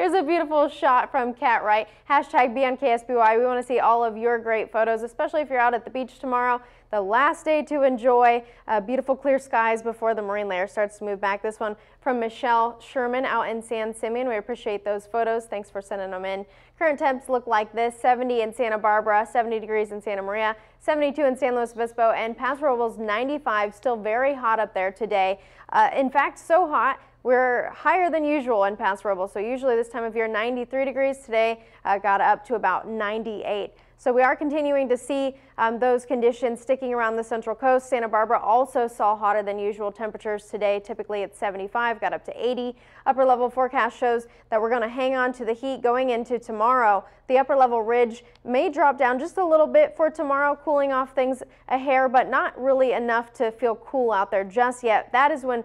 Here's a beautiful shot from Cat Wright. Hashtag be on KSBY. We want to see all of your great photos, especially if you're out at the beach tomorrow. The last day to enjoy beautiful clear skies before the marine layer starts to move back. This one from Michelle Sherman out in San Simeon. We appreciate those photos. Thanks for sending them in. Current temps look like this: 70 in Santa Barbara, 70 degrees in Santa Maria, 72 in San Luis Obispo, and Paso Robles 95. Still very hot up there today. In fact, so hot we're higher than usual in Paso Robles. So usually this time of year 93 degrees. Today got up to about 98. So we are continuing to see those conditions sticking around the Central Coast. Santa Barbara also saw hotter than usual temperatures today. Typically it's 75, got up to 80. Upper level forecast shows that we're going to hang on to the heat going into tomorrow. The upper level ridge may drop down just a little bit for tomorrow, cooling off things a hair, but not really enough to feel cool out there just yet. That is when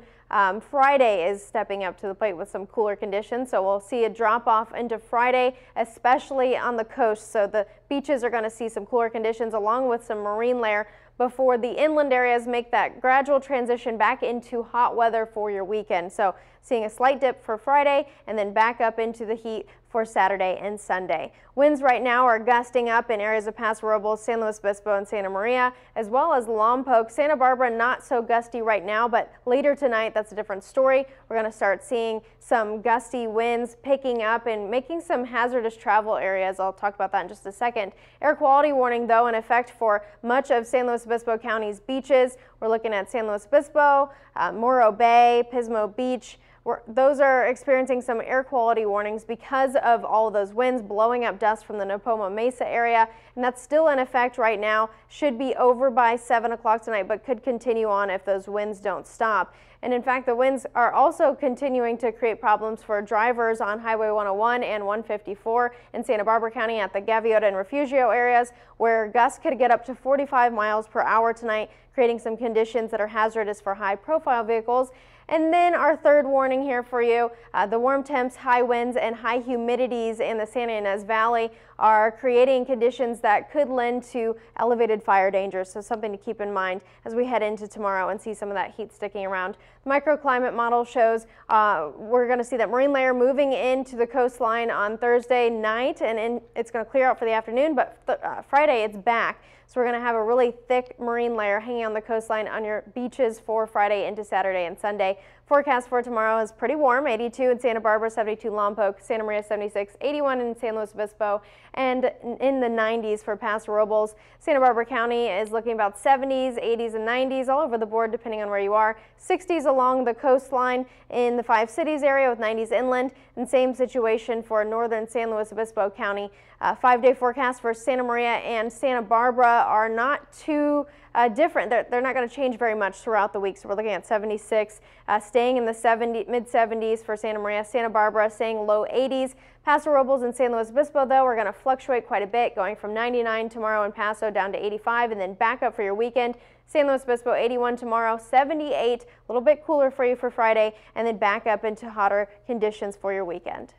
Friday is stepping up to the plate with some cooler conditions, so we'll see a drop off into Friday, especially on the coast. So the beaches are going to see some cooler conditions along with some marine layer before the inland areas make that gradual transition back into hot weather for your weekend. So seeing a slight dip for Friday and then back up into the heat for Saturday and Sunday. Winds right now are gusting up in areas of Paso Robles, San Luis Obispo, and Santa Maria, as well as Lompoc. Santa Barbara not so gusty right now, but later tonight that's a different story. We're going to start seeing some gusty winds picking up and making some hazardous travel areas. I'll talk about that in just a second. Air quality warning though in effect for much of San Luis Obispo County's beaches. We're looking at San Luis Obispo, Morro Bay, Pismo Beach. Those are experiencing some air quality warnings because of all of those winds blowing up dust from the Napoma Mesa area, and that's still in effect right now. Should be over by 7 o'clock tonight, but could continue on if those winds don't stop. And in fact, the winds are also continuing to create problems for drivers on Highway 101 and 154 in Santa Barbara County at the Gaviota and Refugio areas, where gusts could get up to 45 miles per hour tonight, creating some conditions that are hazardous for high-profile vehicles. And then our third warning here for you, the warm temps, high winds, and high humidities in the Santa Ynez Valley are creating conditions that could lend to elevated fire danger. So something to keep in mind as we head into tomorrow and see some of that heat sticking around. The microclimate model shows we're going to see that marine layer moving into the coastline on Thursday night, and it's going to clear out for the afternoon, but Friday it's back. So we're going to have a really thick marine layer hanging on the coastline on your beaches for Friday into Saturday and Sunday. Forecast for tomorrow is pretty warm: 82 in Santa Barbara, 72 Lompoc, Santa Maria 76, 81 in San Luis Obispo, and in the 90s for Paso Robles. Santa Barbara County is looking about 70s, 80s, and 90s all over the board depending on where you are. 60s along the coastline in the 5 cities area with 90s inland, and same situation for northern San Luis Obispo County. 5-day forecast for Santa Maria and Santa Barbara are not too different. They're not going to change very much throughout the week. So we're looking at 76, staying in the mid-70s for Santa Maria. Santa Barbara staying low 80s. Paso Robles and San Luis Obispo, though, we're going to fluctuate quite a bit, going from 99 tomorrow in Paso down to 85, and then back up for your weekend. San Luis Obispo 81 tomorrow, 78, a little bit cooler for you for Friday, and then back up into hotter conditions for your weekend.